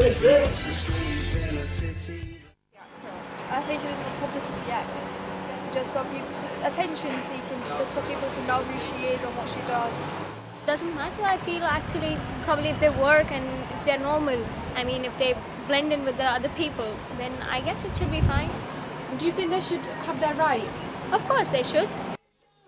I think it was a publicity act. Just so people, attention seeking, just for people to know who she is and what she does. Doesn't matter, I feel actually, probably if they work and if they're normal, I mean, if they blend in with the other people, then I guess it should be fine. Do you think they should have their right? Of course they should.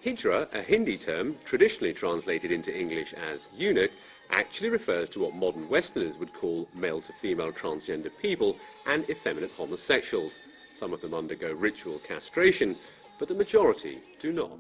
Hijra, a Hindi term traditionally translated into English as eunuch, actually refers to what modern Westerners would call male-to-female transgender people and effeminate homosexuals. Some of them undergo ritual castration, but the majority do not.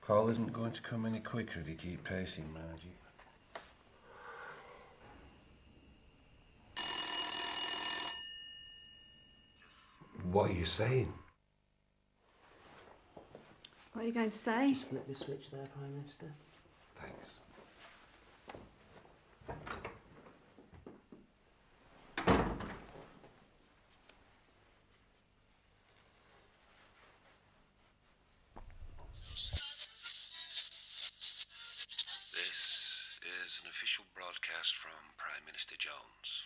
Call isn't going to come any quicker if you keep pacing, Margie. What are you saying? What are you going to say? Just flip the switch there, Prime Minister. Thanks. This is an official broadcast from Prime Minister Jones.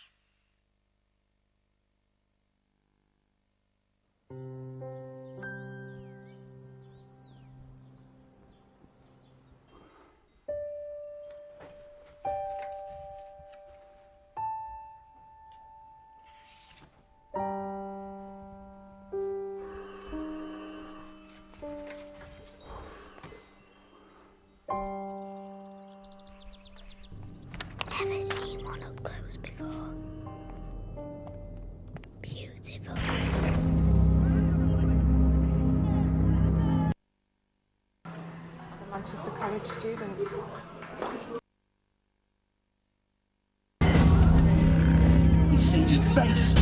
Never seen one up close before. Beautiful. The Manchester College students. He sees his face.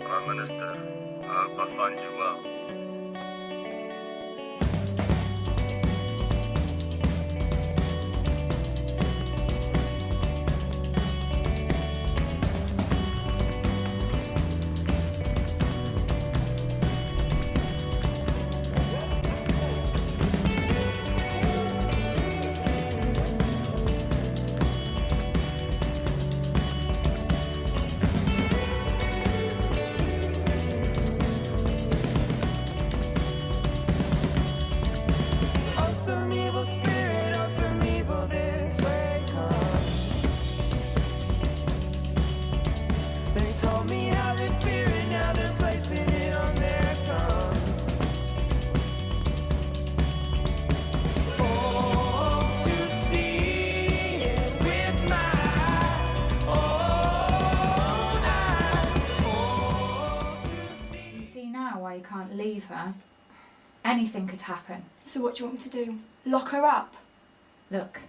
Prime Minister, I hope I find you well. You can't leave her. Anything could happen. So what do you want me to do? Lock her up? Look,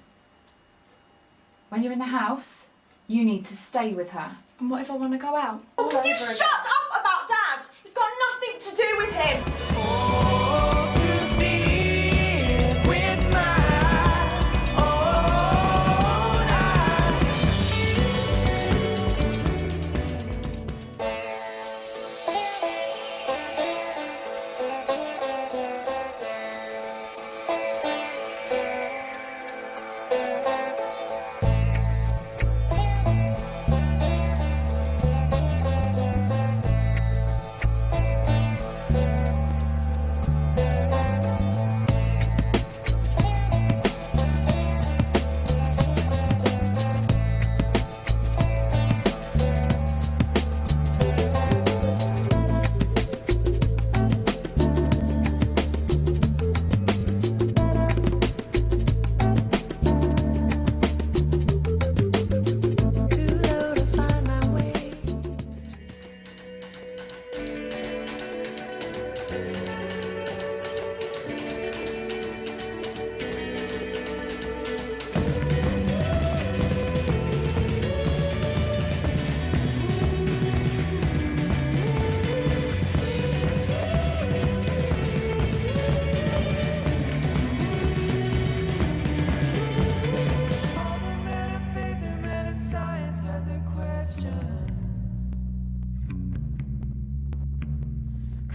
when you're in the house, you need to stay with her. And what if I want to go out? All Can you over shut again. up about Dad? It's got nothing to do with him!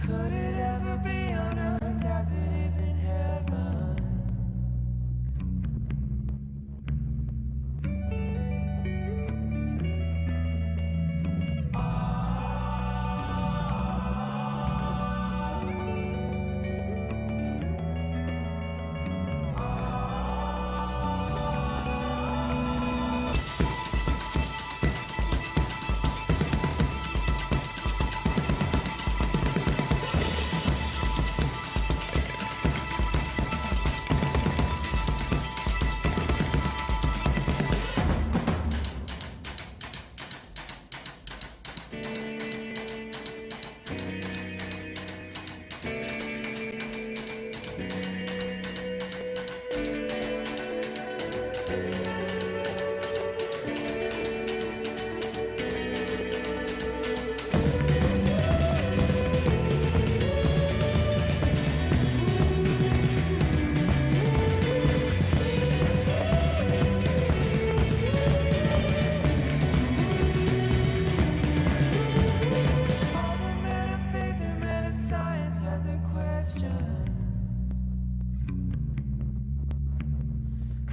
Could it ever be on earth as it is in heaven?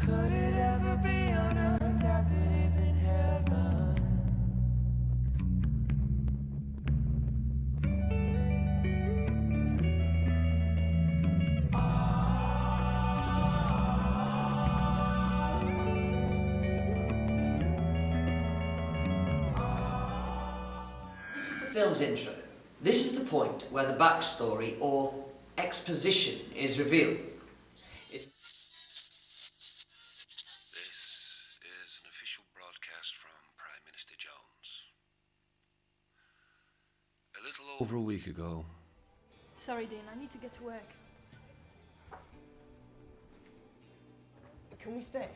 Could it ever be on earth as it is in heaven? This is the film's intro. This is the point where the backstory or exposition is revealed. This is an official broadcast from Prime Minister Jones. A little over a week ago. Sorry, Dean, I need to get to work. Can we stay?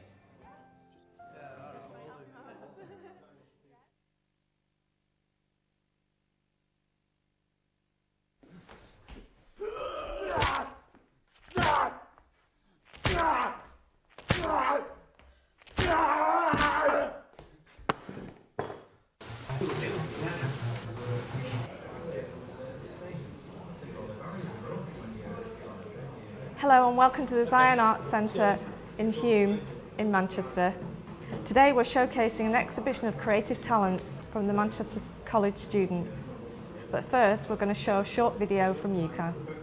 Hello and welcome to the Zion Arts Centre in Hume in Manchester. Today we're showcasing an exhibition of creative talents from the Manchester College students. But first we're going to show a short video from UCAS.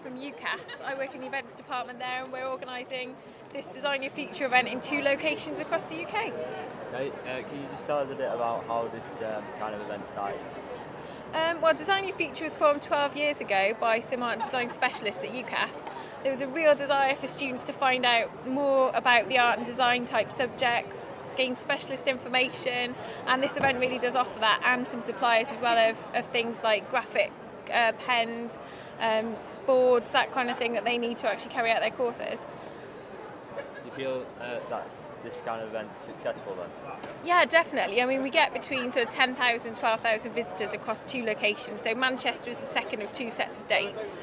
From UCAS. I work in the events department there, and we're organising this Design Your Future event in 2 locations across the UK. Okay, can you just tell us a bit about how this kind of event started? Well, Design Your Future was formed 12 years ago by some art and design specialists at UCAS. There was a real desire for students to find out more about the art and design type subjects, gain specialist information, and this event really does offer that, and some suppliers as well of things like graphic pens, boards, that kind of thing that they need to actually carry out their courses. Do you feel that this kind of event is successful then? Yeah, definitely. I mean, we get between sort of 10,000 and 12,000 visitors across 2 locations. So Manchester is the second of 2 sets of dates.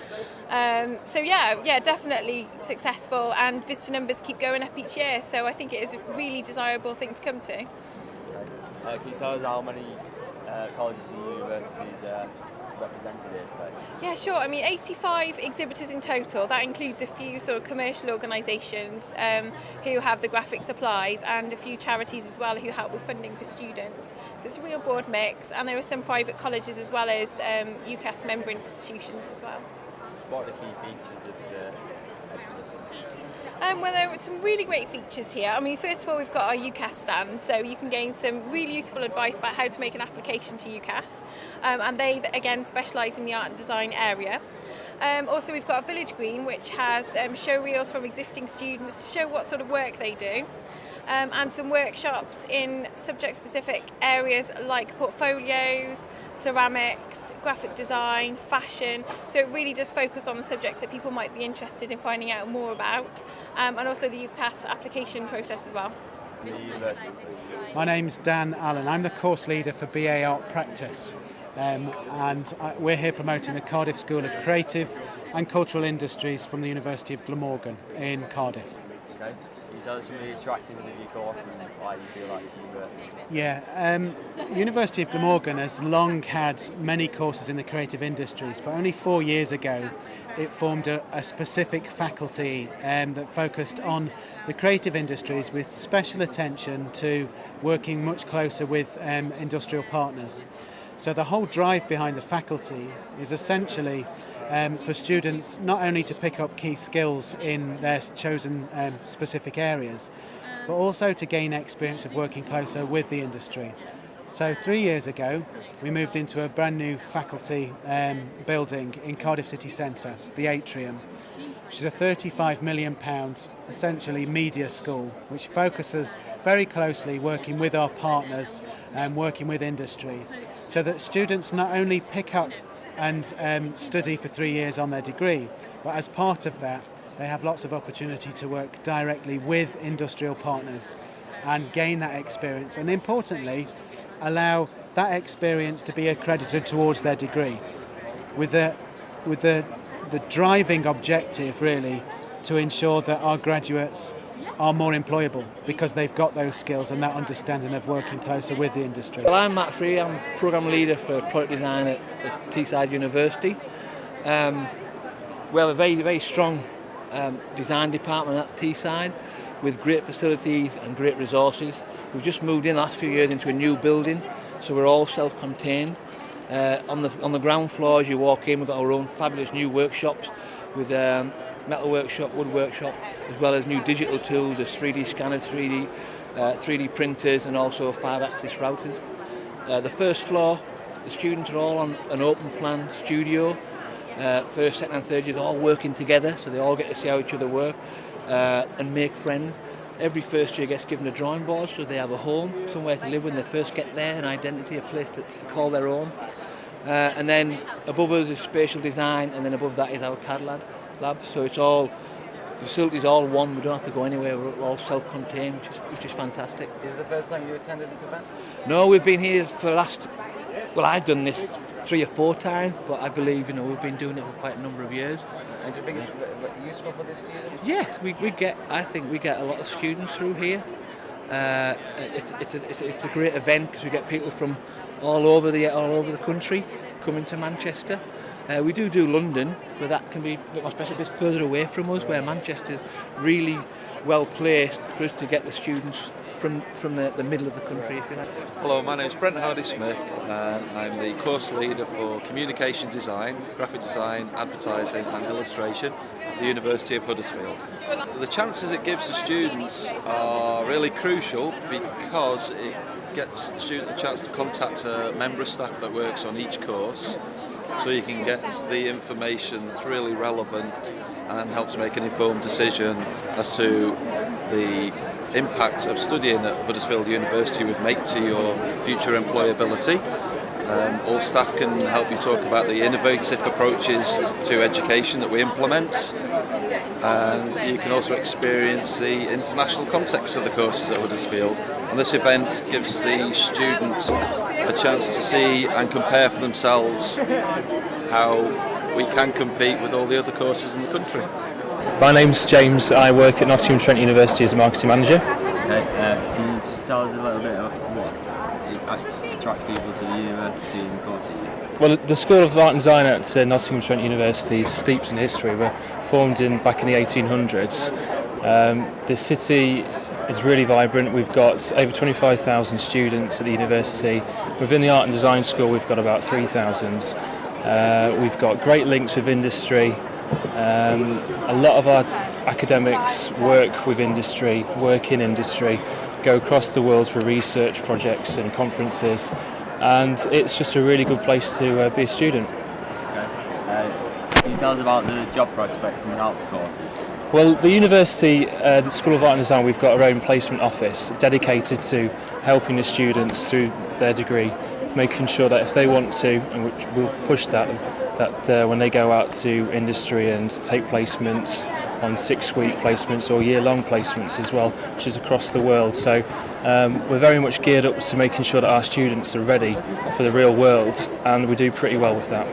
So yeah, definitely successful, and visitor numbers keep going up each year. So I think it is a really desirable thing to come to. Can you tell us how many colleges and universities represented here today? Yeah, sure. I mean, 85 exhibitors in total. That includes a few sort of commercial organisations who have the graphic supplies, and a few charities as well who help with funding for students. So it's a real broad mix, and there are some private colleges as well as UCAS member institutions as well. What are the key features of the exhibition? Well, there are some really great features here. I mean, first of all, we've got our UCAS stand, so you can gain some really useful advice about how to make an application to UCAS. And they, again, specialise in the art and design area. Also, we've got a Village Green, which has show reels from existing students to show what sort of work they do. And some workshops in subject-specific areas like portfolios, ceramics, graphic design, fashion. So it really does focus on the subjects that people might be interested in finding out more about, and also the UCAS application process as well. My name's Dan Allen. I'm the course leader for BA Art Practice, and we're here promoting the Cardiff School of Creative and Cultural Industries from the University of Glamorgan in Cardiff. Okay. Can you tell us some of the attractions of your course and why you feel like it's university? Yeah, University of Glamorgan has long had many courses in the creative industries, but only 4 years ago it formed a specific faculty that focused on the creative industries with special attention to working much closer with industrial partners. So the whole drive behind the faculty is essentially for students not only to pick up key skills in their chosen specific areas, but also to gain experience of working closer with the industry. So 3 years ago, we moved into a brand new faculty building in Cardiff City Centre, the Atrium, which is a £35 million, essentially media school, which focuses very closely working with our partners and working with industry, so that students not only pick up and study for 3 years on their degree, but as part of that, they have lots of opportunity to work directly with industrial partners and gain that experience, and importantly, allow that experience to be accredited towards their degree, with the driving objective really to ensure that our graduates are more employable because they've got those skills and that understanding of working closer with the industry. Well, I'm Matt Free, I'm Programme Leader for Product Design at Teesside University. We have a very, very strong design department at Teesside with great facilities and great resources. We've just moved in the last few years into a new building, so we're all self-contained. On the ground floor as you walk in, we've got our own fabulous new workshops with metal workshop, wood workshop, as well as new digital tools, there's 3D scanners, 3D printers, and also 5-axis routers. The first floor, the students are all on an open plan studio. First, second and third years all working together, so they all get to see how each other work and make friends. Every first year gets given a drawing board, so they have a home, somewhere to live when they first get there, an identity, a place to call their own. And then above us is spatial design, and then above that is our CAD lab. So it's all, the facility's all one, we don't have to go anywhere, we're all self-contained, which is fantastic. Is this the first time you attended this event? No, we've been here for the last, well, I've done this 3 or 4 times, but I believe, we've been doing it for quite a number of years. And do you think it's useful for the students? Yes, I think we get a lot of students through here. It's a great event because we get people from all over the country coming to Manchester. We do London, but that can be a bit more special, a bit further away from us, where Manchester is really well placed for us to get the students from the middle of the country, if you like. Hello, my name is Brent Hardy-Smith, and I'm the course leader for Communication Design, Graphic Design, Advertising and Illustration at the University of Huddersfield. The chances it gives the students are really crucial because it gets the student a chance to contact a member of staff that works on each course, so you can get the information that's really relevant and helps make an informed decision as to the impact of studying at Huddersfield University would make to your future employability. All staff can help you talk about the innovative approaches to education that we implement, and you can also experience the international context of the courses at Huddersfield. And this event gives the students a chance to see and compare for themselves how we can compete with all the other courses in the country. My name's James, I work at Nottingham Trent University as a marketing manager. Okay, can you just tell us a little bit of what attracts people to the university and courses? Well, the School of Art and Design at Nottingham Trent University is steeped in history. We're formed back in the 1800s. The city is really vibrant. We've got over 25,000 students at the university. Within the Art and Design School, we've got about 3,000. We've got great links with industry. A lot of our academics work with industry, work in industry, go across the world for research projects and conferences, and it's just a really good place to be a student. Can you tell us about the job prospects coming out of the courses? Well, the university, the School of Art and Design, we've got our own placement office dedicated to helping the students through their degree, making sure that if they want to, and which we'll push that when they go out to industry and take placements on 6-week placements or year-long placements as well, which is across the world. So we're very much geared up to making sure that our students are ready for the real world, and we do pretty well with that.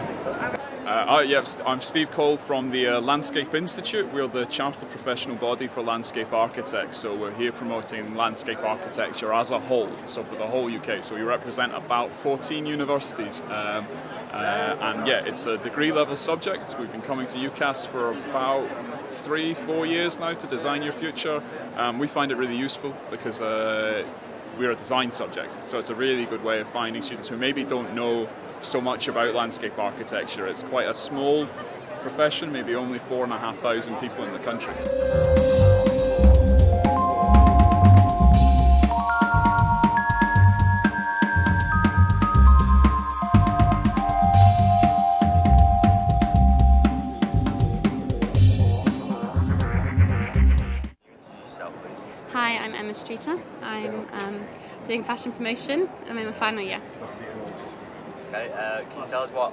I'm Steve Cole from the Landscape Institute. We're the chartered professional body for landscape architects, so we're here promoting landscape architecture as a whole, so for the whole UK. So we represent about 14 universities, and yeah, it's a degree level subject. We've been coming to UCAS for about 3-4 years now to design your future. We find it really useful because we're a design subject, so it's a really good way of finding students who maybe don't know so much about landscape architecture. It's quite a small profession, maybe only 4,500 people in the country. Hi, I'm Emma Streeter. I'm doing fashion promotion. I'm in my final year. Okay, can you tell us what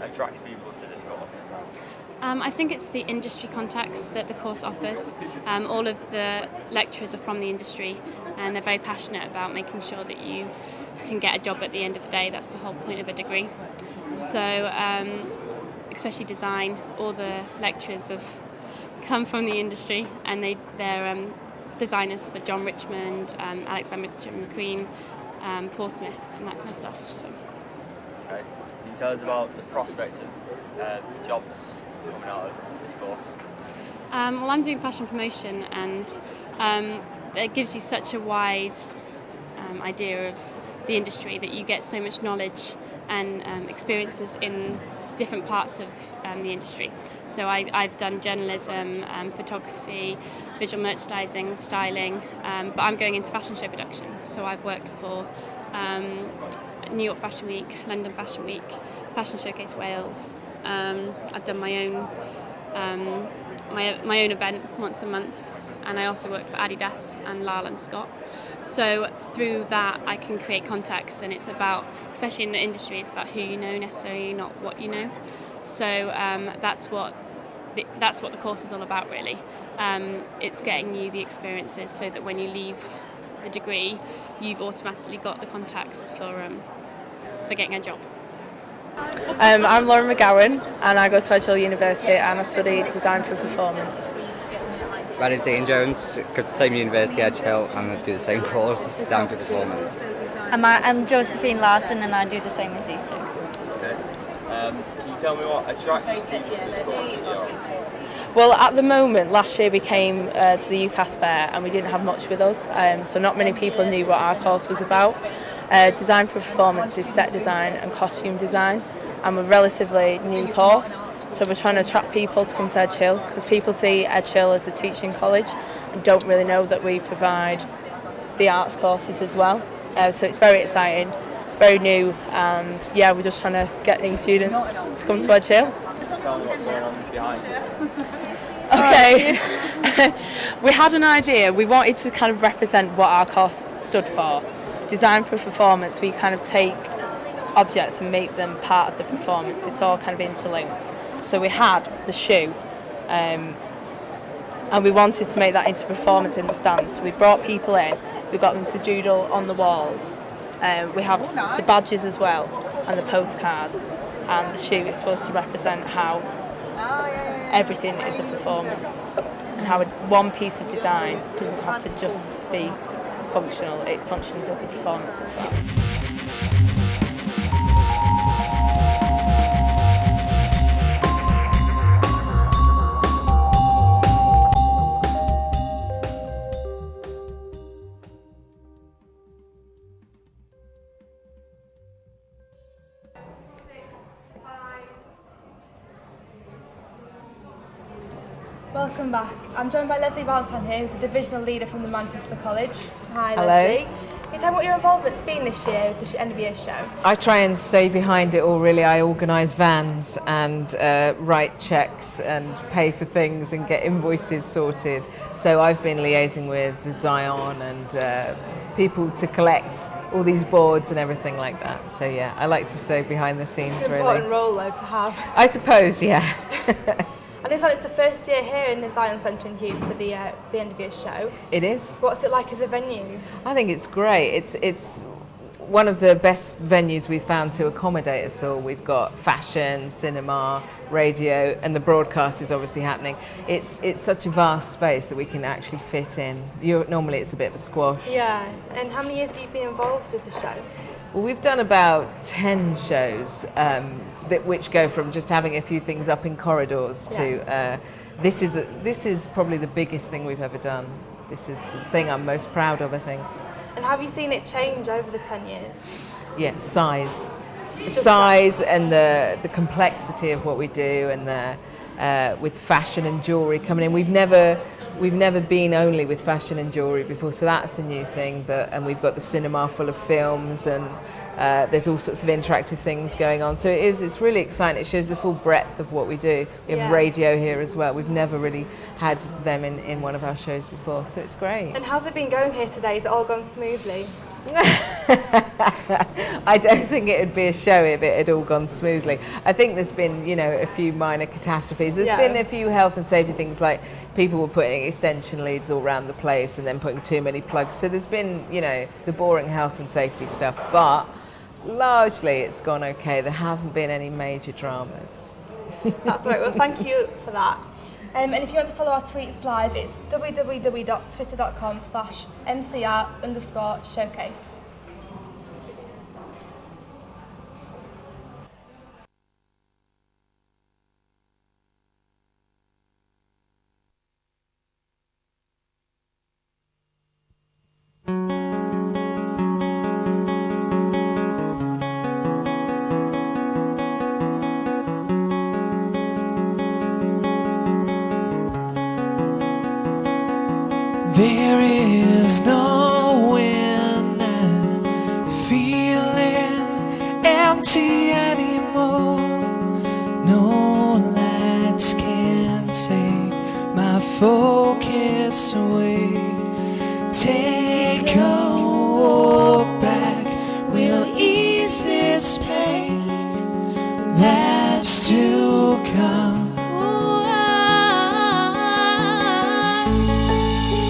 attracts people to this course? I think it's the industry contacts that the course offers. All of the lecturers are from the industry, and they're very passionate about making sure that you can get a job at the end of the day. That's the whole point of a degree. So, especially design, all the lecturers have come from the industry, and they're designers for John Richmond, Alexander McQueen, Paul Smith, and that kind of stuff. So. Okay. Can you tell us about the prospects of jobs coming out of this course? Well, I'm doing fashion promotion, and it gives you such a wide idea of the industry that you get so much knowledge and experiences in different parts of the industry. So I've done journalism, photography, visual merchandising, styling, but I'm going into fashion show production. So I've worked for New York Fashion Week, London Fashion Week, Fashion Showcase Wales. I've done my own my own event once a month, and I also worked for Adidas and Lyle & Scott. So through that I can create contacts, and it's about, especially in the industry, it's about who you know necessarily, not what you know. So that's what the course is all about, really. It's getting you the experiences so that when you leave the degree, you've automatically got the contacts for getting a job. I'm Lauren McGowan, and I go to Edgehill University and I study design for performance. My name's Ian Jones, go to the same university, Edgehill, and I do the same course, design for performance. I'm Josephine Larson, and I do the same as these two. Okay. Can you tell me what attracts people to the course? Well, at the moment, last year we came to the UCAS fair and we didn't have much with us, so not many people knew what our course was about. Design for performance is set design and costume design, and we're a relatively new course, so we're trying to attract people to come to Edgehill, because people see Edgehill as a teaching college and don't really know that we provide the arts courses as well. So it's very exciting, very new, and yeah, we're just trying to get new students to come to Edgehill. Just tell me what's going on behind you. Okay, we had an idea. We wanted to kind of represent what our course stood for. Design for performance, we kind of take objects and make them part of the performance. It's all kind of interlinked. So we had the shoe, and we wanted to make that into performance in the stands. So we brought people in, we got them to doodle on the walls. We have the badges as well, and the postcards, and the shoe is supposed to represent how everything is a performance, and how one piece of design doesn't have to just be functional, it functions as a performance as well. Welcome back. I'm joined by Leslie Valentine here, who's a divisional leader from the Manchester College. Hi, Hello. Leslie. Can you tell me what your involvement's been this year with the end of year show? I try and stay behind it all, really. I organise vans and write cheques and pay for things and get invoices sorted. So I've been liaising with the Zion and people to collect all these boards and everything like that. So yeah, I like to stay behind the scenes, It's an really. important role, though, to have. I suppose, yeah. I understand it's the first year here in the Zion Centre in Hume for the end of year show. It is. What's it like as a venue? I think it's great. It's one of the best venues we've found to accommodate us all. We've got fashion, cinema, radio, and the broadcast is obviously happening. It's such a vast space that we can actually fit in. Normally it's a bit of a squash. Yeah, and how many years have you been involved with the show? Well, we've done about 10 shows which go from just having a few things up in corridors to this is probably the biggest thing we've ever done. This is the thing I'm most proud of, I think. And have you seen it change over the 10 years? Yeah, size and the complexity of what we do, and with fashion and jewellery coming in. We've never been only with fashion and jewellery before, so that's a new thing. And we've got the cinema full of films, and there's all sorts of interactive things going on. So it's really exciting. It shows the full breadth of what we do. We have radio here as well. We've never really had them in one of our shows before, so it's great. And how's it been going here today? Has it all gone smoothly? I don't think it would be a show if it had all gone smoothly. I think there's been, a few minor catastrophes. There's been a few health and safety things, like people were putting extension leads all around the place and then putting too many plugs. So there's been, the boring health and safety stuff, but largely it's gone okay. There haven't been any major dramas. That's right. Well, thank you for that. And if you want to follow our tweets live, it's www.twitter.com/MCR_showcase. There is no wind and feeling empty anymore. No lights can take my focus away. Take a walk back, we'll ease this pain that's to come.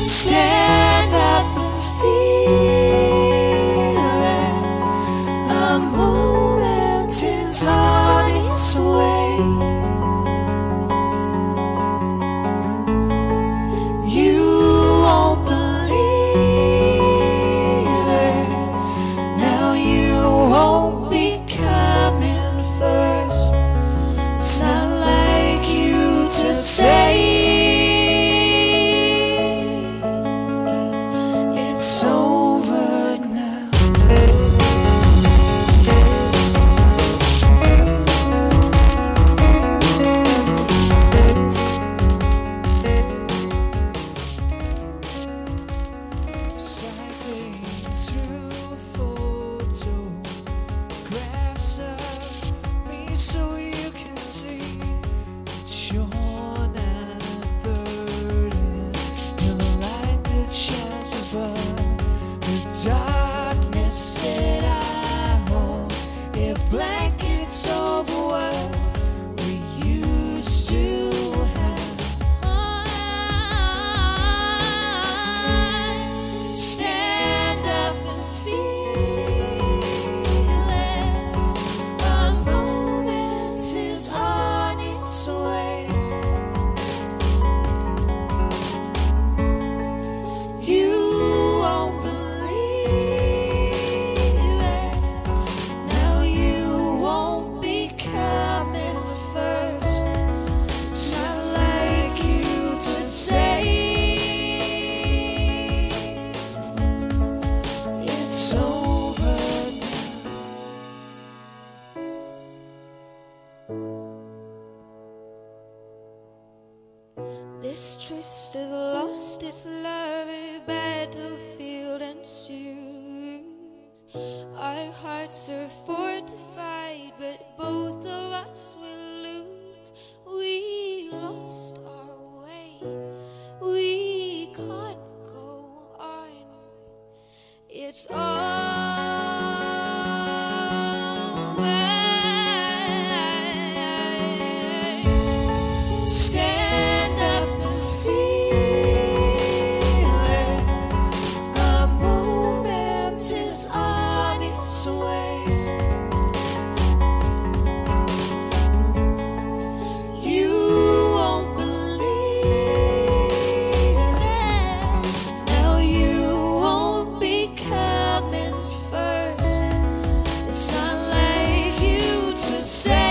Stand up and feel it. A moment is on its way. You won't believe it. Now you won't be coming first. It's not like you to say it's over now. Cycling through photographs of me so you can see that you're not a burden. You're the light that shines above the darkness that I hold. It blankets over what we used to have. Stand up and feel it. A moment is on its way. You won't believe it. Now you won't be coming first. It's not like you to say it's over now. This tryst has lost its lovely battlefield ensues. Our hearts are fortified, but both of us will lose. We lost our way, we can't go on. It's all stand up and feel it. The moment is on its way. You won't believe it. No, you won't be coming first. It's unlike you to say.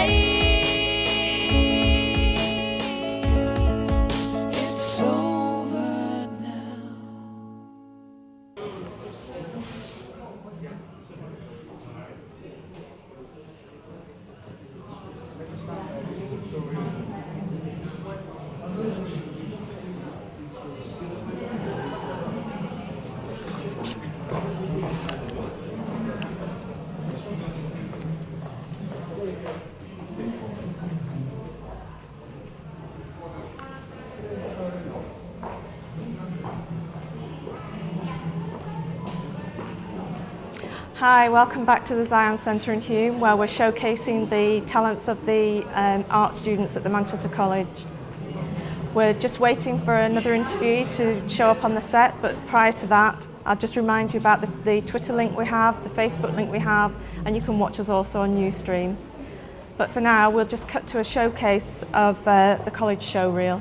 It's over now. Hi, welcome back to the Zion Centre in Hume, where we're showcasing the talents of the art students at the Manchester College. We're just waiting for another interviewee to show up on the set, but prior to that, I'll just remind you about the Twitter link we have, the Facebook link we have, and you can watch us also on Ustream. But for now, we'll just cut to a showcase of the college show reel.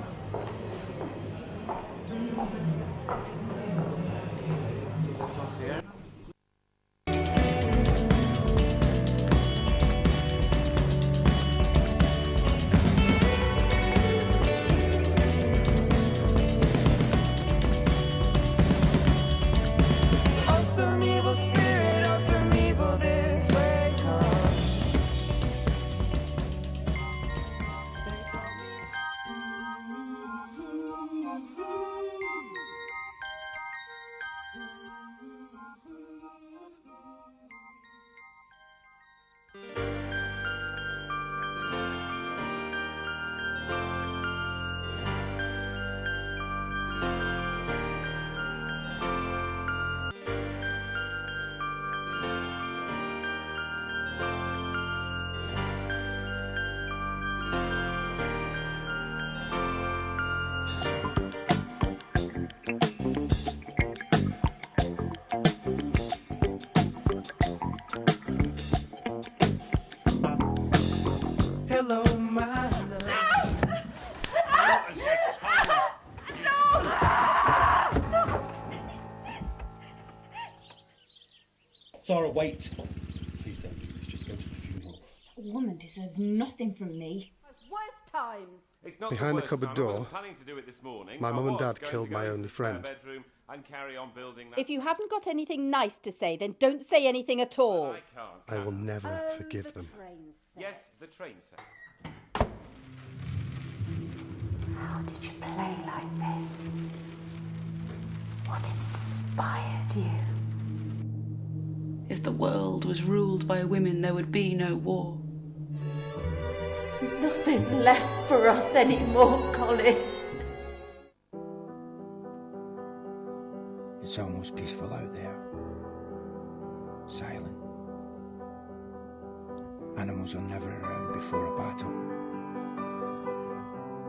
Awesome evil spirit, awesome evil this way come. Hello, my love. Sarah, wait. Please don't do this. Just go to the funeral. That woman deserves nothing from me. Worst times. It's not Behind the worst cupboard time. I door, wasn't planning to do it this morning. my I mum and was dad going killed to go my into only the spare friend. bedroom and carry on building that. If you haven't got anything nice to say, then don't say anything at all. I can't. I will never forgive them. Yes, the train set. How did you play like this? What inspired you? If the world was ruled by women, there would be no war. There's nothing left for us anymore, Colin. It's almost peaceful out there. Silent. Animals are never around before a battle.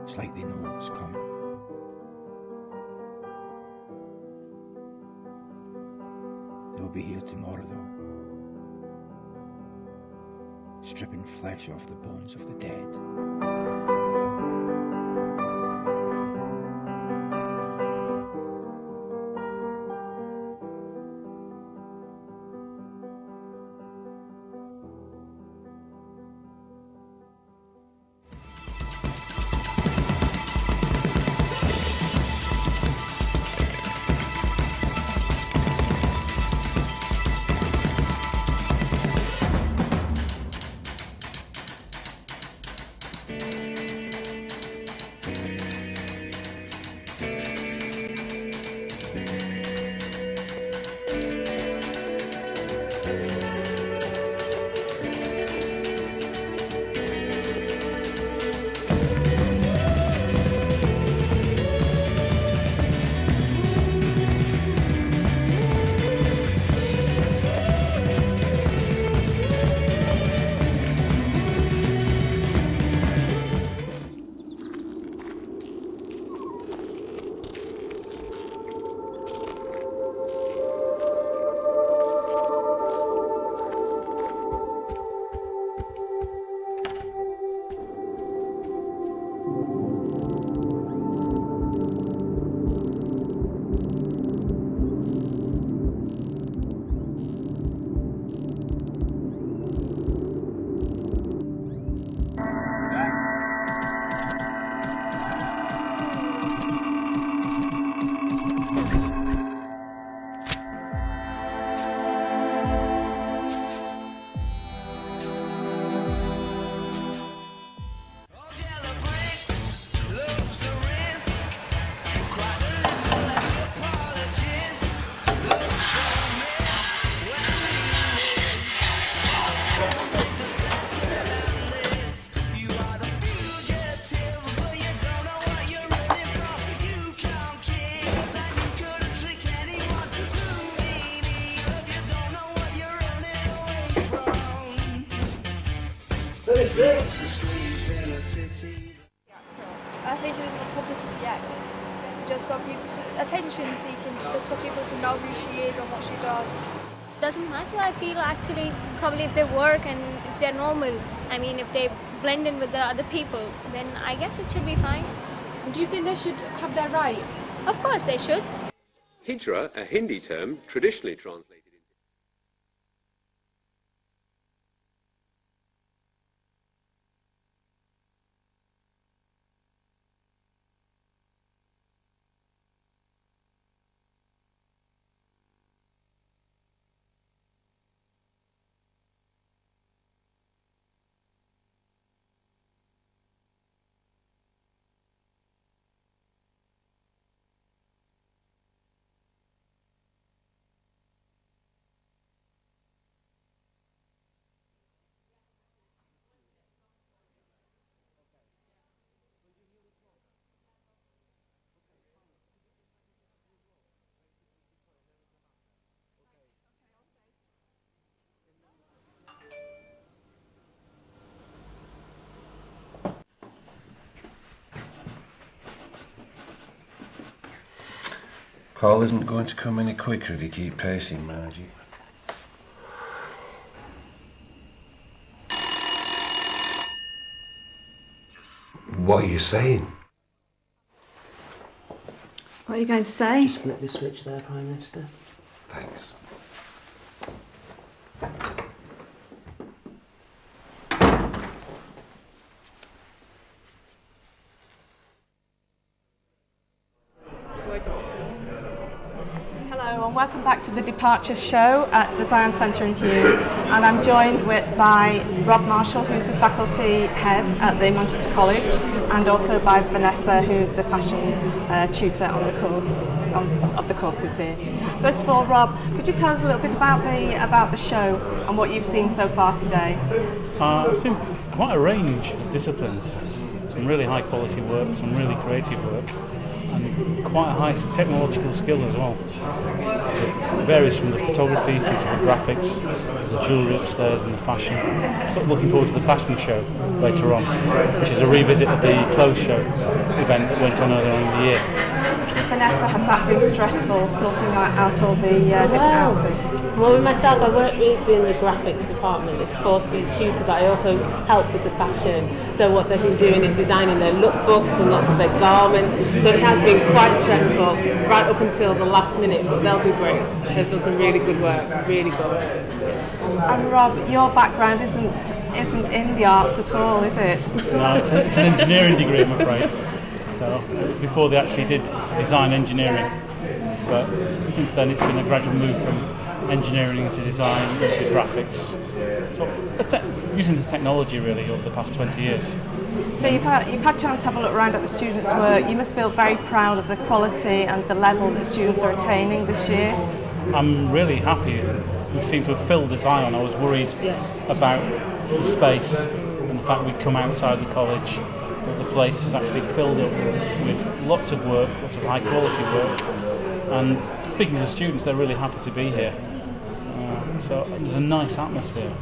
It's like they know what's coming. They'll be here tomorrow, though. Stripping flesh off the bones of the dead. vision is a publicity act, just so people, attention seeking, just for people to know who she is and what she does. Doesn't matter. I feel actually probably if they work and if they're normal, I mean if they blend in with the other people, then I guess it should be fine. Do you think they should have their right? Of course they should. Hijra, a Hindi term traditionally translated. Call isn't going to come any quicker if you keep pacing, Margie. What are you saying? What are you going to say? Just flip the switch there, Prime Minister. Thanks. Hello and welcome back to the Departures show at the Zion Centre in Hume, and I'm joined by Rob Marshall, who's the faculty head at the Manchester College, and also by Vanessa, who's the fashion tutor on the course of the courses here. First of all, Rob, could you tell us a little bit about the show and what you've seen so far today? I've seen quite a range of disciplines, some really high quality work, some really creative work, and quite a high technological skill as well. It varies from the photography through to the graphics, the jewellery upstairs and the fashion. Sort of looking forward to the fashion show later on, which is a revisit of the clothes show event that went on earlier in the year. Vanessa, has that been stressful, sorting out all the different outfits? Well, with myself, I work within the graphics department as course lead tutor, but I also help with the fashion. So what they've been doing is designing their lookbooks and lots of their garments. So it has been quite stressful right up until the last minute, but they'll do great. They've done some really good work, really good. And Rob, your background isn't in the arts at all, is it? No, it's an engineering degree, I'm afraid. So it was before they actually did design engineering, but since then it's been a gradual move from engineering to design into graphics, sort of using the technology really over the past 20 years. So you've had a chance to have a look around at the students' work. You must feel very proud of the quality and the level that students are attaining this year. I'm really happy. We seem to have filled the Zion. I was worried about the space and the fact we'd come outside the college. The place is actually filled up with lots of work, lots of high quality work, and speaking to the students, they're really happy to be here. So there's a nice atmosphere.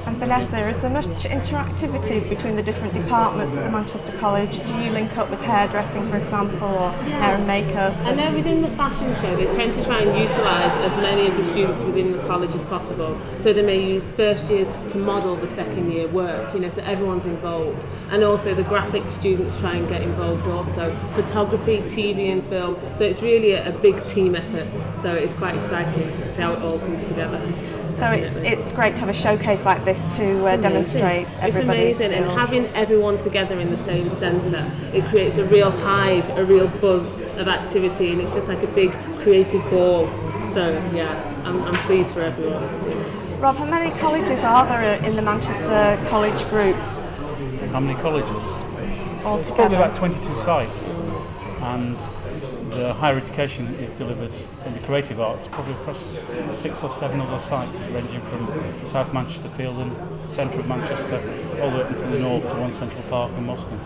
And Vanessa, is there much interactivity between the different departments at the Manchester College? Do you link up with hairdressing, for example, or hair and makeup? I know within the fashion show they tend to try and utilise as many of the students within the college as possible. So they may use first years to model the second year work, so everyone's involved. And also the graphics students try and get involved also. Photography, TV and film. So it's really a big team effort. So it's quite exciting to see how it all comes together. So it's great to have a showcase like this to demonstrate everybody's It's amazing, skills. and having everyone together in the same centre, it creates a real hive, a real buzz of activity, and it's just like a big creative ball. So yeah, I'm pleased for everyone. Rob, how many colleges are there in the Manchester College group? How many colleges? Altogether? It's probably about 22 sites, and the higher education is delivered in the creative arts probably across 6 or 7 other sites, ranging from South Manchester Field and centre of Manchester all the way up into the north to One Central Park in Moston.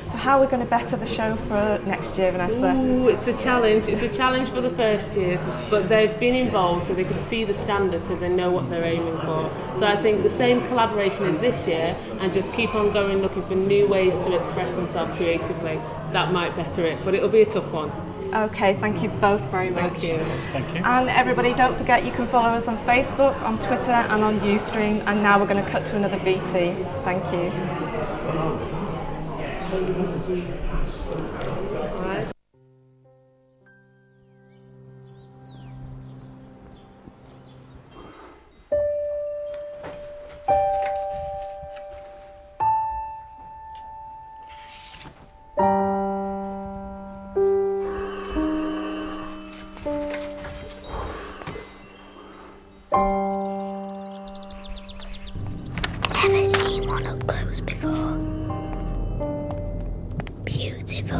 So how are we going to better the show for next year, Vanessa? Ooh, it's a challenge. It's a challenge for the first years, but they've been involved so they can see the standards so they know what they're aiming for. So I think the same collaboration as this year and just keep on going looking for new ways to express themselves creatively. That might better it, but it'll be a tough one. Okay, thank you both very much. Thank you. Thank you. And everybody, don't forget you can follow us on Facebook, on Twitter and on Ustream. And now we're going to cut to another VT. Thank you. Ever seen one up close before? Beautiful.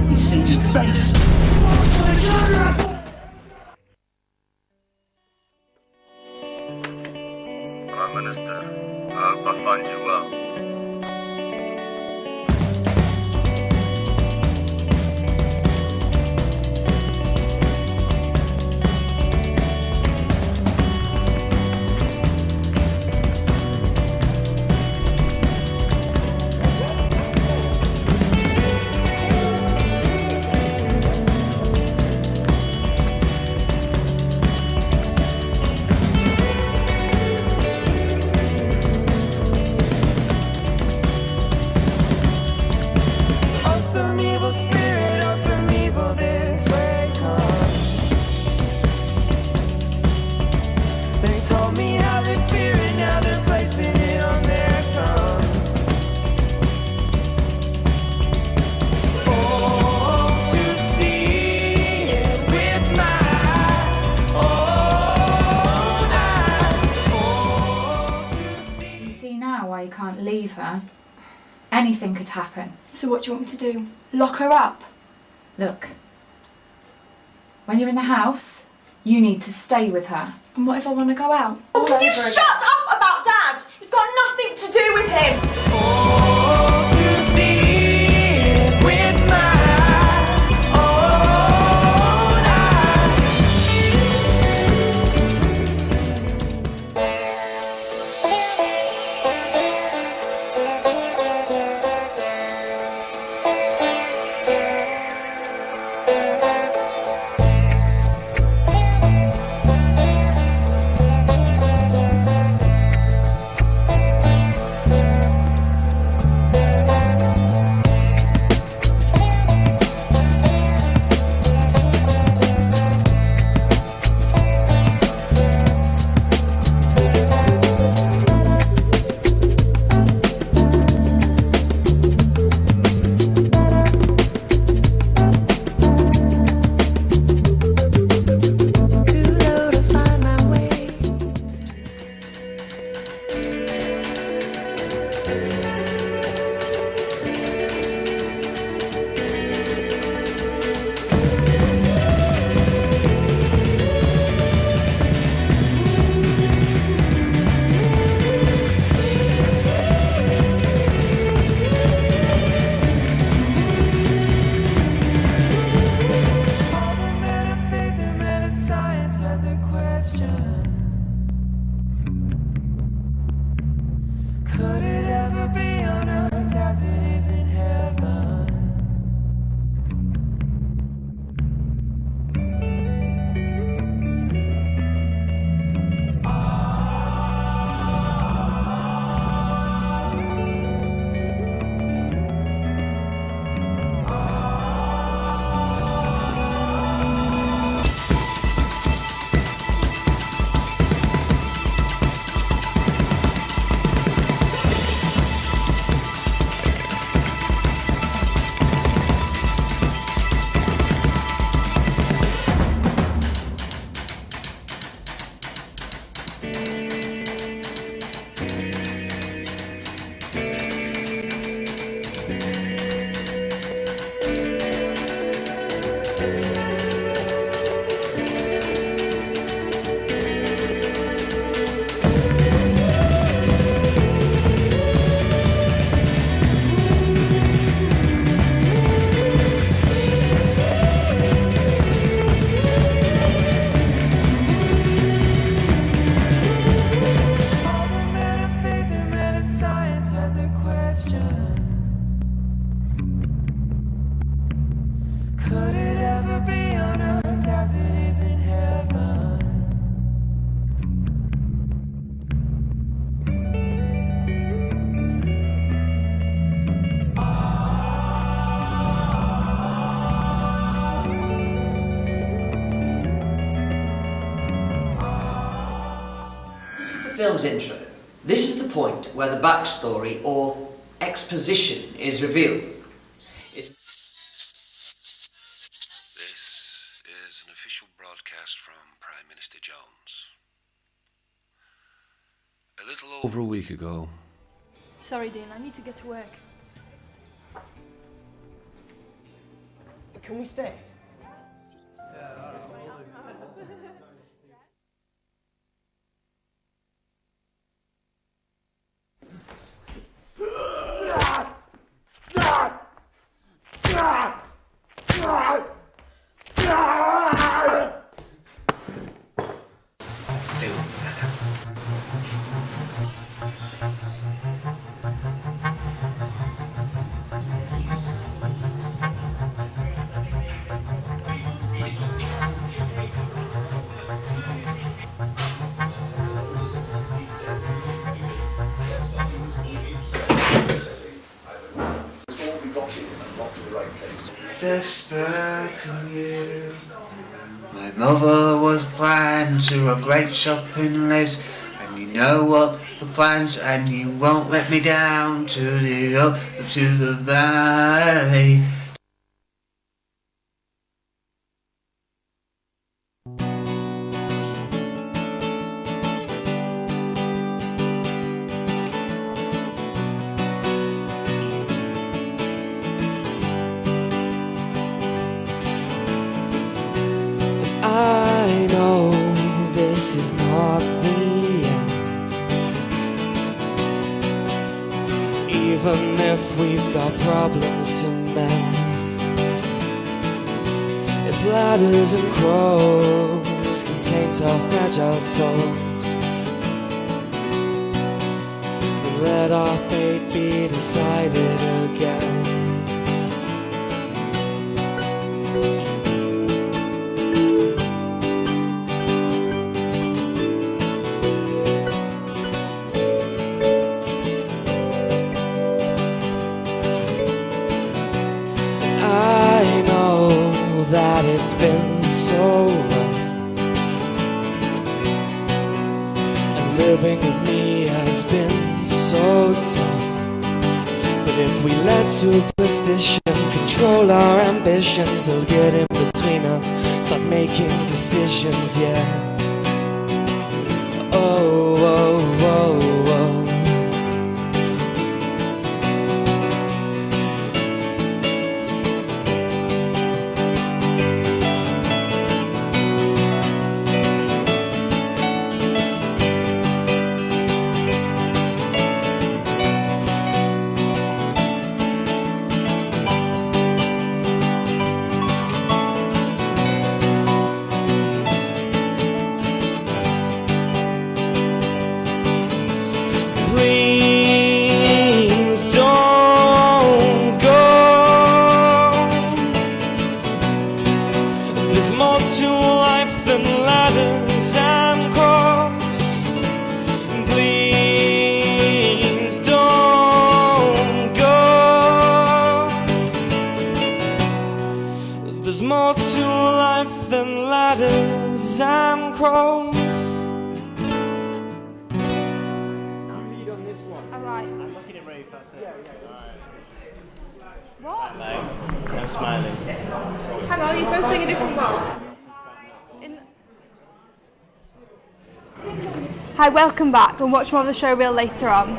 You see his face. Prime Minister, I hope I find you well. Some evil spirit or some evil this way comes. They told me how they fear it, now they're placing it on their tongues. Oh, to see it with my own eyes. Do you see now why you can't leave her? Anything could happen. So what do you want me to do? Lock her up? Look, when you're in the house, you need to stay with her. And what if I want to go out? All Will you over shut again. up about Dad? It's got nothing to do with him! Oh, to see it with my own eyes. Could it ever be on earth as it is in heaven? This is the film's intro. This is the point where the backstory or exposition is revealed. This is an official broadcast from Prime Minister Jones. A little over a week ago. Sorry, Dean, I need to get to work. Can we stay? The spark of you. My mother was planning to a great shopping list, and you know what the plans, and you won't let me down to the valley. I know this is not the end. Even if we've got problems to mend. If ladders and crows can taint our fragile souls, let our fate be decided again. That it's been so rough, and living with me has been so tough. But if we let superstition control our ambitions, they'll get in between us, start making decisions, yeah. Oh, oh, oh, oh. There's more to life than ladders and crows. Alright. I'm looking at Ray first. What? No, I'm smiling. Hang on, you're both playing a different role. Hi, welcome back. We'll watch more of the show reel later on.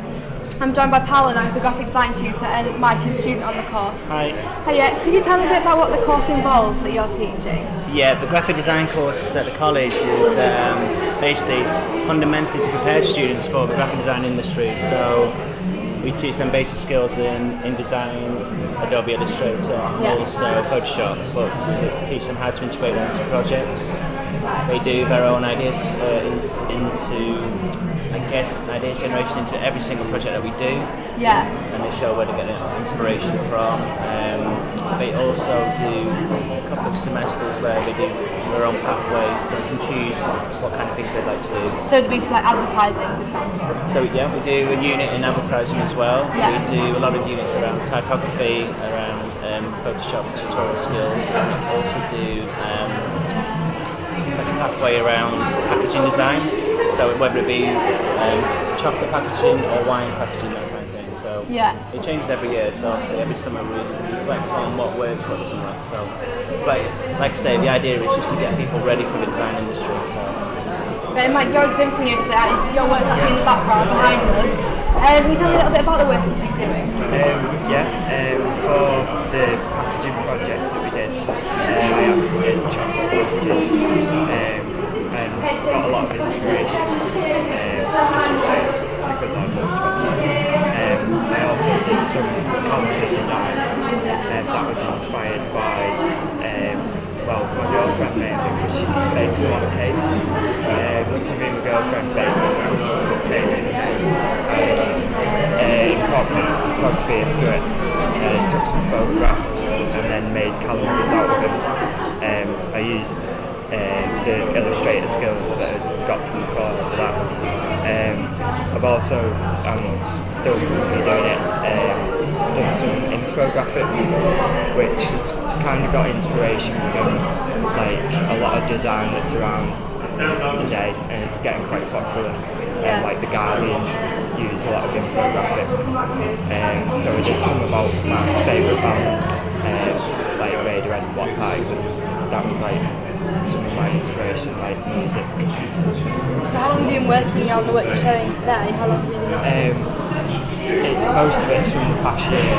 I'm joined by Paula, who's a graphic design tutor, and Mike, who's a student on the course. Hi. Hiya, could you tell me a bit about what the course involves that you're teaching? Yeah, the graphic design course at the college is basically it's fundamentally to prepare students for the graphic design industry. So we teach them basic skills in InDesign, Adobe Illustrator, and also Photoshop, but we teach them how to integrate that into projects. They do their own ideas ideas generation into every single project that we do. Yeah. And they show where to get inspiration from. We also do a couple of semesters where we're on pathway, so we can choose what kind of things we'd like to do. So it'd be for like advertising, for example? So yeah, we do a unit in advertising as well. Yeah. We do a lot of units around typography, around Photoshop tutorial skills, and we also do like a pathway around packaging design. So whether it be chocolate packaging or wine packaging, that kind of thing. So it changes every year. So obviously every summer we reflect on what works, what doesn't work. So, but like I say, the idea is just to get people ready for the design industry. So. Okay, Mike, you're exhibiting it today. Your work's actually in the background behind us. Can you tell me a little bit about the work you've been doing? For the packaging projects that we did, we actually did chocolate packaging. And got a lot of inspiration just from it because I love chocolate. I also did some calendar designs that was inspired by my girlfriend mainly, because she makes a lot of cakes. So me and my girlfriend baked some cakes and incorporated photography into it. Took some photographs and then made calendars out of them. I used the illustrator skills that I got from the course for that. I'm still currently doing it, done some infographics, which has kind of got inspiration from like a lot of design that's around today, and it's getting quite popular. Like The Guardian use a lot of infographics. So I did some about my favourite bands, like Radiohead and Black Party, because that was like some of my inspiration, like music. So how long have you been working on the work you're showing today? How long have you been doing it? Most of it's from the past year,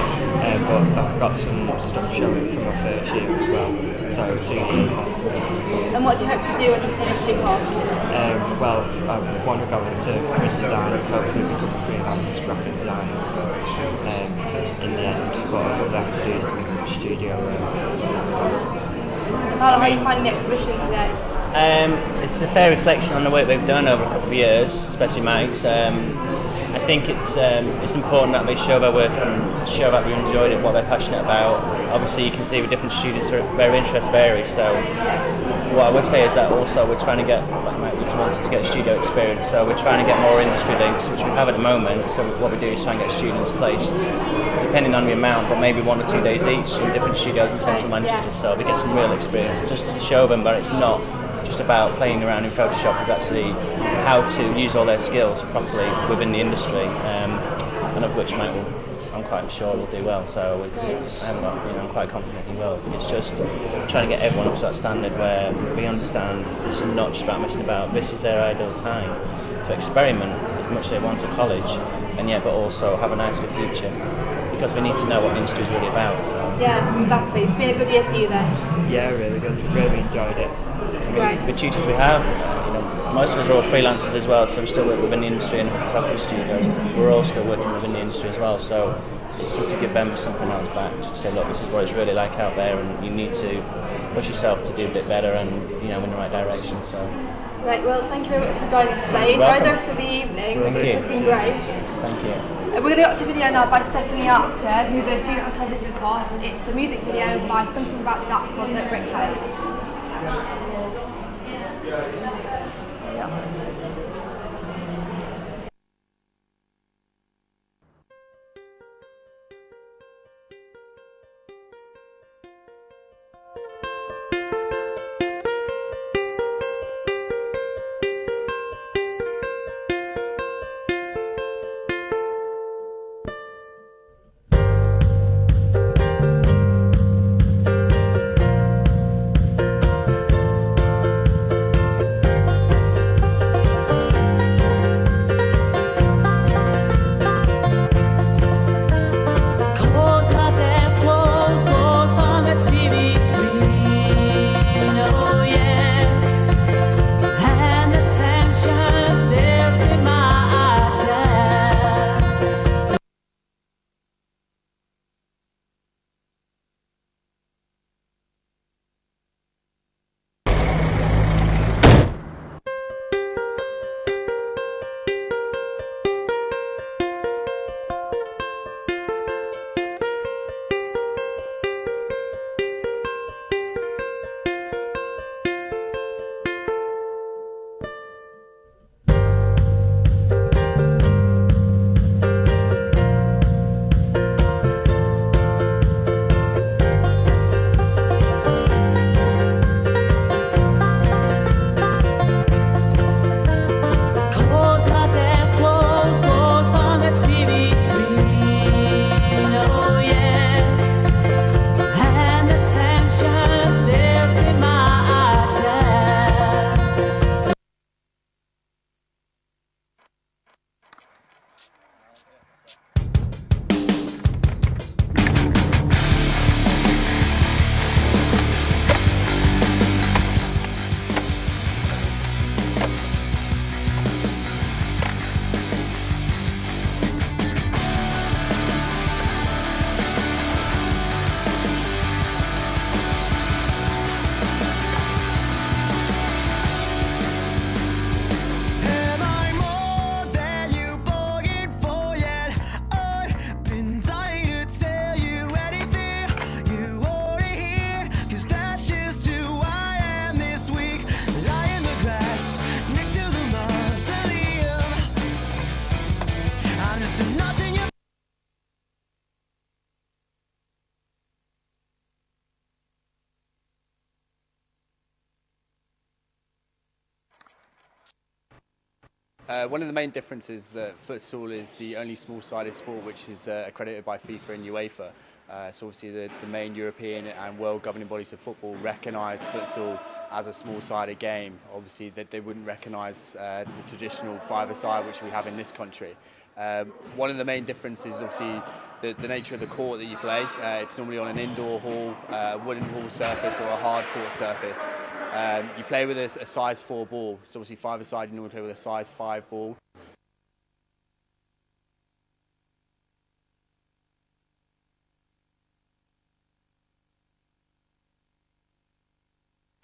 but I've got some stuff showing from my first year as well, so 2 years after. And what do you hope to do when you finish your course? I want to go into print design and hopefully become a freelance graphic designer in the end, but I would have to do some studio work and stuff as well. How are you finding the exhibition today? It's a fair reflection on the work we've done over a couple of years, especially Mike's. I think it's important that they show their work and show that we enjoyed it, what they're passionate about. Obviously you can see with different students their interests vary, so what I would say is that also we're trying to get, like Mike wanted to get a studio experience, so we're trying to get more industry links, which we have at the moment. So what we do is try and get students placed, depending on the amount, but maybe 1 or 2 days each in different studios in central Manchester, so they get some real experience, just to show them that it's not just about playing around in Photoshop, it's actually how to use all their skills properly within the industry, and of which Mike will, I'm quite sure will do well. So I'm quite confident he will. It's just trying to get everyone up to that standard where we understand it's not just about messing about. This is their ideal time to experiment as much as they want at college, and yet but also have a nice little future, because we need to know what the industry is really about. So. Yeah, exactly. It's been a good year for you then. Yeah, really good. Really enjoyed it. Right. The tutors we have, most of us are all freelancers as well, so we still work within the industry and photography studios. We're all still working within the industry as well, so it's just to give them something else back, just to say, look, this is what it's really like out there, and you need to push yourself to do a bit better and in the right direction. So. Right. Well, thank you very much for joining us today. Enjoy the rest of the evening. Thank you. It's been great. Thank you. We're going to watch a video now by Stephanie Archer, who's a student on television course. It's a music video by Something About Jack called The Brick Child. One of the main differences is that futsal is the only small-sided sport which is accredited by FIFA and UEFA. So obviously the main European and world governing bodies of football recognise futsal as a small-sided game. Obviously that they wouldn't recognise the traditional five-a-side which we have in this country. One of the main differences is obviously the nature of the court that you play. It's normally on an indoor hall, wooden hall surface or a hard court surface. You play with a size 4 ball, so obviously five-a-side you normally play with a size 5 ball.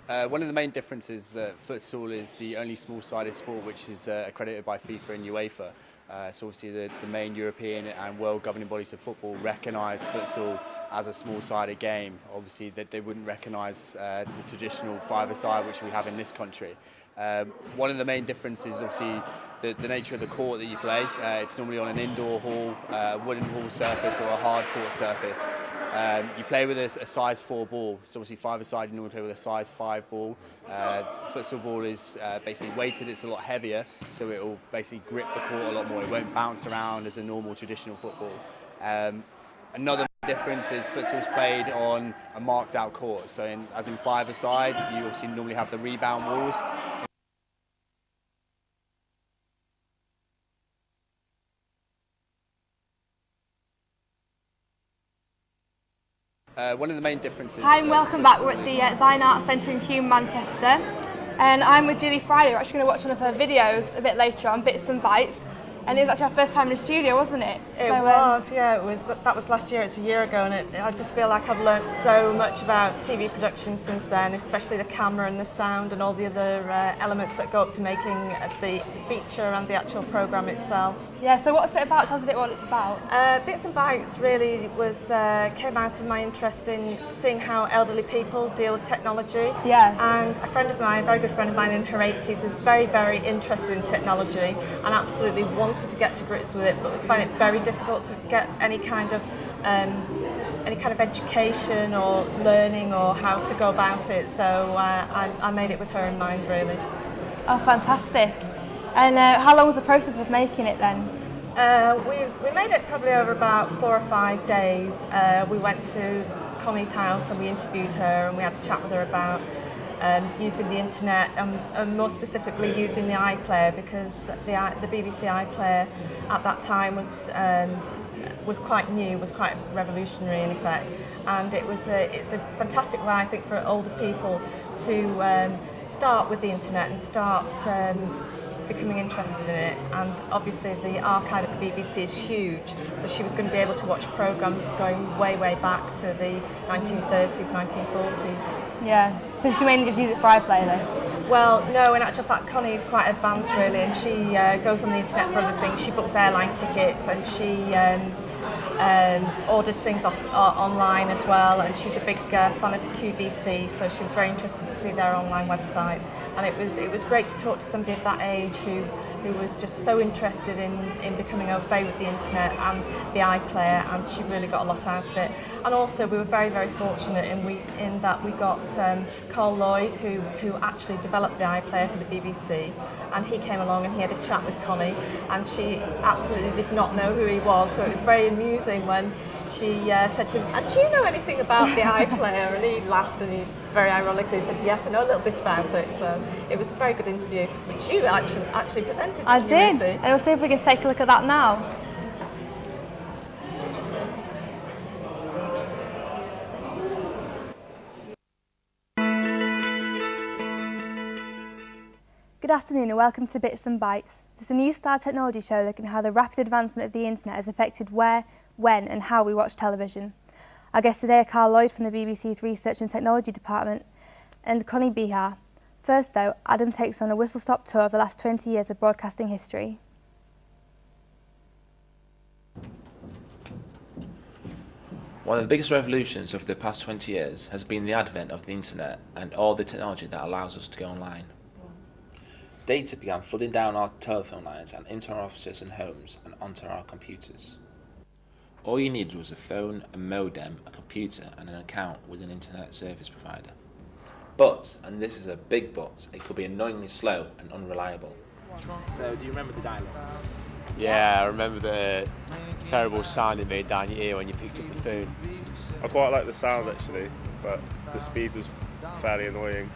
One of the main differences is that futsal is the only small-sided sport which is accredited by FIFA and UEFA. So obviously the main European and world governing bodies of football recognise futsal as a small-sided game. Obviously that they wouldn't recognise the traditional five-a-side which we have in this country. One of the main differences is obviously the nature of the court that you play. It's normally on an indoor hall, wooden hall surface or a hard court surface. You play with a size 4 ball, so obviously five-a-side you normally play with a size 5 ball. Futsal ball is basically weighted, it's a lot heavier, so it will basically grip the court a lot more. It won't bounce around as a normal traditional football. Another difference is futsal's played on a marked out court, so as in five-a-side you obviously normally have the rebound walls. One of the main differences... Hi and welcome back. We're at the Zion Arts Centre in Hume, Manchester, and I'm with Julie Friday. We're actually going to watch one of her videos a bit later on, Bits and Bites, and it was actually our first time in the studio, wasn't it? It was, yeah, that was last year, it's a year ago, and I just feel like I've learnt so much about TV production since then, especially the camera and the sound and all the other elements that go up to making the feature and the actual programme itself. Yeah, so what's it about? Tell us a bit what it's about. Bits and Bites really came out of my interest in seeing how elderly people deal with technology. Yeah. And a friend of mine, a very good friend of mine in her 80s, is very, very interested in technology and absolutely wanted to get to grips with it, but was finding it very difficult to get any kind of education or learning or how to go about it. So I made it with her in mind, really. Oh, fantastic. And how long was the process of making it then? We made it probably over about 4 or 5 days. We went to Connie's house and we interviewed her and we had a chat with her about using the internet and more specifically using the iPlayer, because the BBC iPlayer at that time was quite new, was quite revolutionary in effect, and it's a fantastic way, I think, for older people to start with the internet and start becoming interested in it. And obviously the archive at the BBC is huge, so she was going to be able to watch programmes going way, way back to the 1930s, 1940s. Yeah, so she mainly just use it for iPlayer then? Well, no, in actual fact Connie is quite advanced really, and she goes on the internet for other things. She books airline tickets and she orders things off online as well, and she's a big fan of QVC, so she was very interested to see their online website. And it was great to talk to somebody of that age who was just so interested in becoming au fait with the internet and the iPlayer, and she really got a lot out of it. And also we were very, very fortunate in that we got Carl Lloyd, who actually developed the iPlayer for the BBC, and he came along and he had a chat with Connie, and she absolutely did not know who he was, so it was very amusing when she said to him, "Do you know anything about the iPlayer?" And he laughed and he very ironically said, "Yes, I know a little bit about it." So it was a very good interview, which you actually presented. I did, and we'll see if we can take a look at that now. Good afternoon and welcome to Bits and Bites. This is a new style technology show looking at how the rapid advancement of the internet has affected where, when and how we watch television. Our guests today are Carl Lloyd from the BBC's Research and Technology Department and Connie Bihar. First though, Adam takes on a whistle-stop tour of the last 20 years of broadcasting history. One of the biggest revolutions of the past 20 years has been the advent of the internet and all the technology that allows us to go online. Data began flooding down our telephone lines and into our offices and homes and onto our computers. All you needed was a phone, a modem, a computer and an account with an internet service provider. But, and this is a big but, it could be annoyingly slow and unreliable. So, do you remember the dial-up? Yeah, I remember the terrible sound it made down your ear when you picked up the phone. I quite like the sound actually, but the speed was fairly annoying.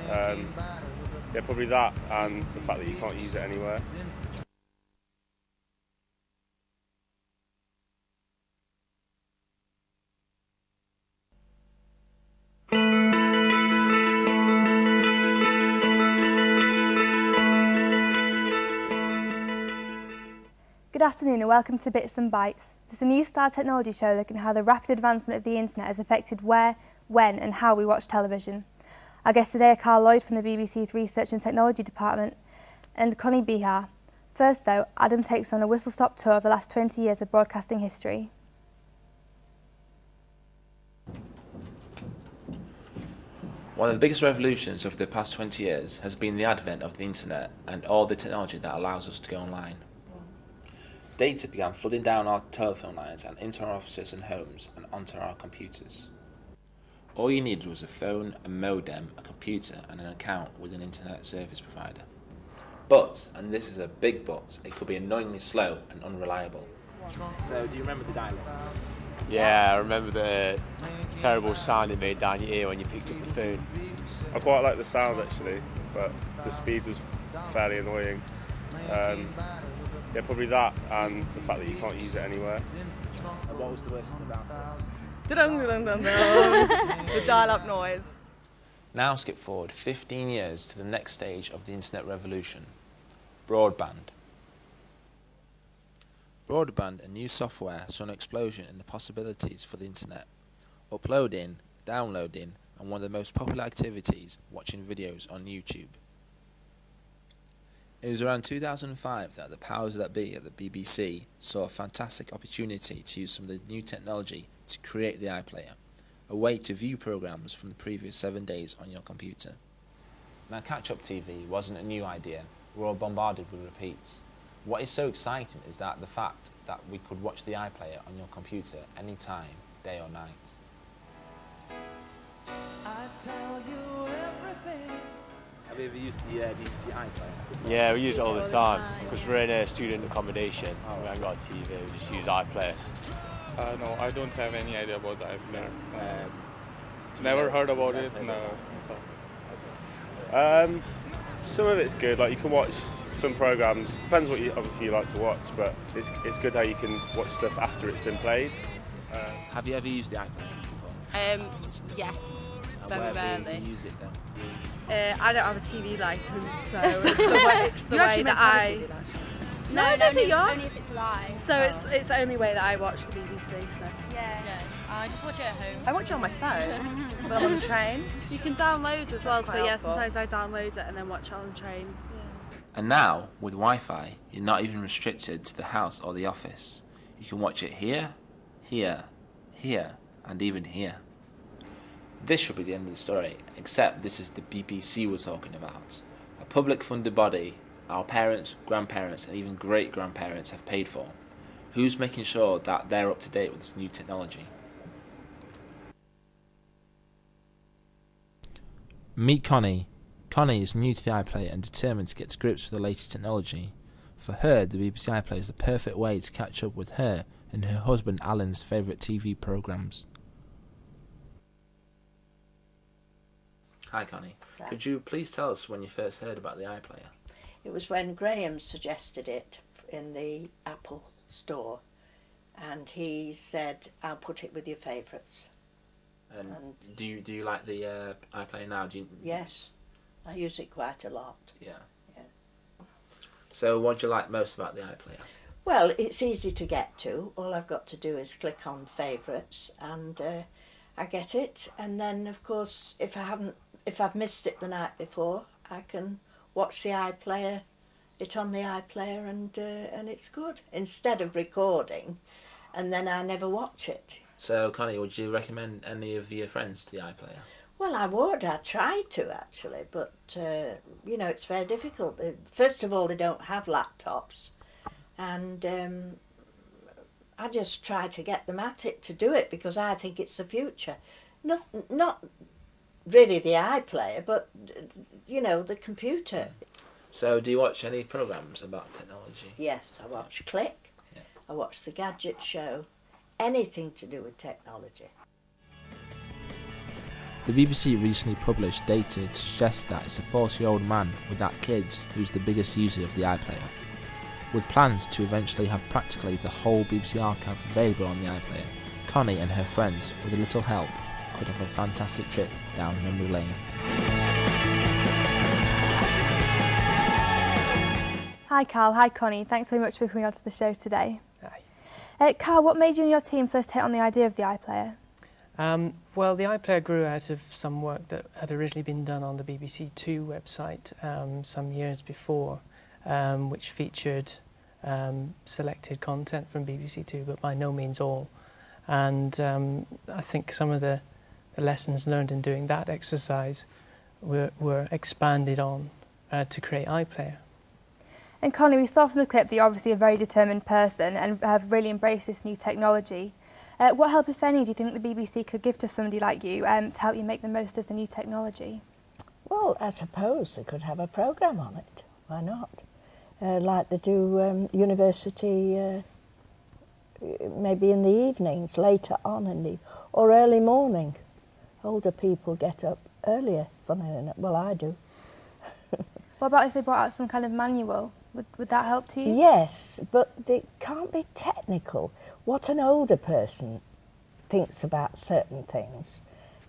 Yeah, probably that, and the fact that you can't use it anywhere. Good afternoon and welcome to Bits and Bytes. This is a new Star Technology show looking at how the rapid advancement of the internet has affected where, when and how we watch television. Our guests today are Carl Lloyd from the BBC's Research and Technology Department and Connie Bihar. First though, Adam takes on a whistle-stop tour of the last 20 years of broadcasting history. One of the biggest revolutions of the past 20 years has been the advent of the internet and all the technology that allows us to go online. Data began flooding down our telephone lines and into our offices and homes and onto our computers. All you needed was a phone, a modem, a computer and an account with an internet service provider. But, and this is a big but, it could be annoyingly slow and unreliable. So, do you remember the dial-up? Yeah, I remember the terrible sound it made down your ear when you picked up the phone. I quite like the sound actually, but the speed was fairly annoying. Yeah, probably that, and the fact that you can't use it anywhere. And what was the worst thing about it? The dial-up noise. Now skip forward 15 years to the next stage of the internet revolution, broadband. Broadband and new software saw an explosion in the possibilities for the internet. Uploading, downloading, and one of the most popular activities, watching videos on YouTube. It was around 2005 that the powers that be at the BBC saw a fantastic opportunity to use some of the new technology to create the iPlayer, a way to view programmes from the previous 7 days on your computer. Now, catch-up TV wasn't a new idea. We're all bombarded with repeats. What is so exciting is that the fact that we could watch the iPlayer on your computer anytime, day or night. I tell you everything. Have you ever used the BBC iPlayer? Yeah, we use it all the time because we're in a student accommodation. We haven't got a TV, we just use iPlayer. No, I don't have any idea about the iPlayer. Never heard about it. No. Some of it's good. Like you can watch some programs. Depends what you obviously you like to watch, but it's good how you can watch stuff after it's been played. Have you ever used the iPlayer before? Yes. Very rarely. Do you use it then? I don't have a TV licence, so it's the way that I. No, only if it's live. So it's the only way that I watch the BBC. So yeah. I just watch it at home. I watch it on my phone when I'm on the train. You can download as well. So yeah, sometimes I download it and then watch it on the train. Yeah. And now, with Wi-Fi, you're not even restricted to the house or the office. You can watch it here, here, here, and even here. This should be the end of the story, except this is the BBC we're talking about. A public-funded body our parents, grandparents, and even great-grandparents have paid for. Who's making sure that they're up to date with this new technology? Meet Connie. Connie is new to the iPlayer and determined to get to grips with the latest technology. For her, the BBC iPlayer is the perfect way to catch up with her and her husband Alan's favourite TV programmes. Hi Connie. Right. Could you please tell us when you first heard about the iPlayer? It was when Graham suggested it in the Apple store, and he said, "I'll put it with your favourites." And do you like the iPlayer now? Yes, I use it quite a lot. Yeah. So what do you like most about the iPlayer? Well, it's easy to get to. All I've got to do is click on favourites, and I get it. And then, of course, if I've missed it the night before, I can watch the iPlayer, it on the iPlayer, and it's good. Instead of recording, and then I never watch it. So, Connie, would you recommend any of your friends to the iPlayer? Well, I would. I tried to, actually, but, it's very difficult. First of all, they don't have laptops, and I just try to get them at it to do it because I think it's the future. Not really the iPlayer, but, the computer. So, do you watch any programmes about technology? Yes, I watch Click, I watch The Gadget Show, anything to do with technology. The BBC recently published data to suggest that it's a 40-year-old man without kids who's the biggest user of the iPlayer. With plans to eventually have practically the whole BBC archive available on the iPlayer, Connie and her friends, with a little help, could have a fantastic trip down memory lane. Hi Carl, hi Connie, thanks very much for coming on to the show today. Hi. Carl, what made you and your team first hit on the idea of the iPlayer? Well, the iPlayer grew out of some work that had originally been done on the BBC Two website some years before, which featured selected content from BBC Two, but by no means all. And I think some of the lessons learned in doing that exercise were expanded on to create iPlayer. And Connie, we saw from the clip that you're obviously a very determined person and have really embraced this new technology. What help, if any, do you think the BBC could give to somebody like you to help you make the most of the new technology? Well, I suppose they could have a programme on it. Why not? Like they do university, maybe in the evenings, later on or early morning. Older people get up earlier, funny enough. Well, I do. What about if they brought out some kind of manual? Would that help to you? Yes, but it can't be technical. What an older person thinks about certain things.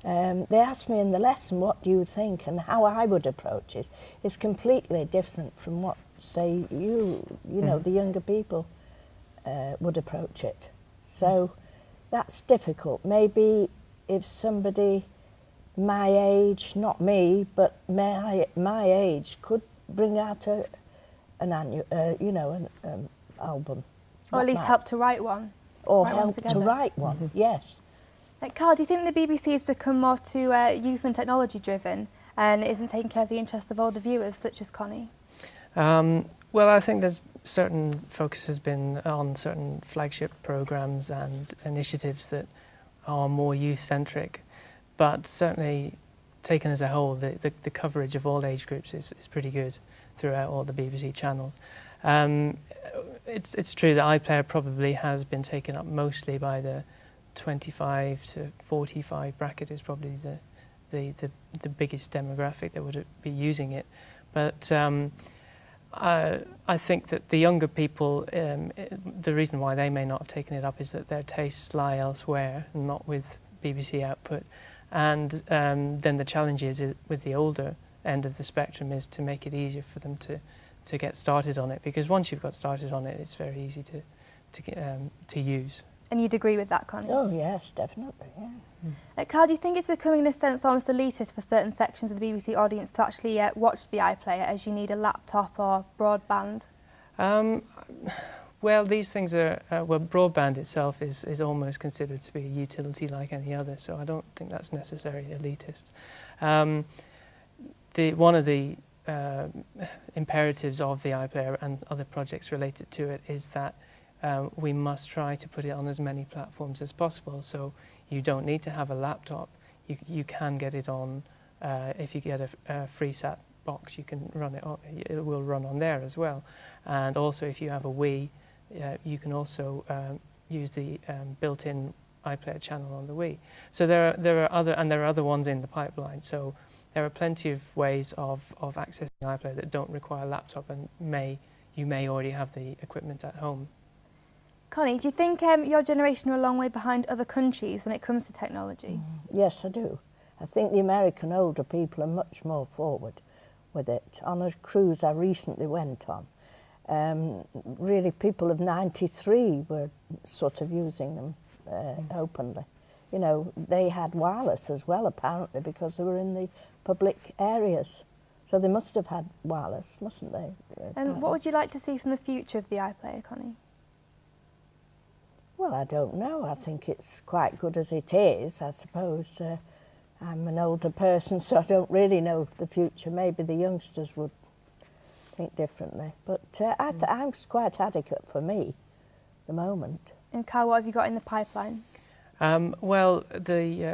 They asked me in the lesson, what do you think, and how I would approach it is completely different from what, say, you know, the younger people would approach it. So that's difficult. Maybe if somebody my age, not me, but my age, could bring out an album. Or at least help to write one. Or help to write one, yes. Carl, do you think the BBC has become more too youth and technology driven and isn't taking care of the interests of older viewers, such as Connie? Well, I think there's certain focus has been on certain flagship programmes and initiatives that are more youth-centric, but certainly taken as a whole, the coverage of all age groups is pretty good throughout all the BBC channels. It's true that iPlayer probably has been taken up mostly by the 25 to 45 bracket is probably the biggest demographic that would be using it. But I think that the younger people, the reason why they may not have taken it up is that their tastes lie elsewhere, not with BBC output. And then the challenge is with the older end of the spectrum is to make it easier for them to get started on it, because once you've got started on it, it's very easy to use. And you'd agree with that, Connie? Oh yes, definitely, yeah. Carl, do you think it's becoming, in a sense, almost elitist for certain sections of the BBC audience to actually watch the iPlayer, as you need a laptop or broadband? Well, these things are, broadband itself is almost considered to be a utility like any other, so I don't think that's necessarily elitist. One of the imperatives of the iPlayer and other projects related to it is that we must try to put it on as many platforms as possible. So you don't need to have a laptop. You can get it on, if you get a FreeSat box, you can run it on, it will run on there as well. And also if you have a Wii, you can also use the built-in iPlayer channel on the Wii. So there are other ones in the pipeline. So there are plenty of ways of accessing iPlayer that don't require a laptop, and you may already have the equipment at home. Connie, do you think your generation are a long way behind other countries when it comes to technology? Yes, I do. I think the American older people are much more forward with it. On a cruise I recently went on, really people of 93 were sort of using them openly. You know, they had wireless as well, apparently, because they were in the public areas. So they must have had wireless, mustn't they? And what would you like to see from the future of the iPlayer, Connie? Well, I don't know. I think it's quite good as it is, I suppose. I'm an older person, so I don't really know the future. Maybe the youngsters would think differently. But I'm quite adequate for me at the moment. And Carl, what have you got in the pipeline? Well, the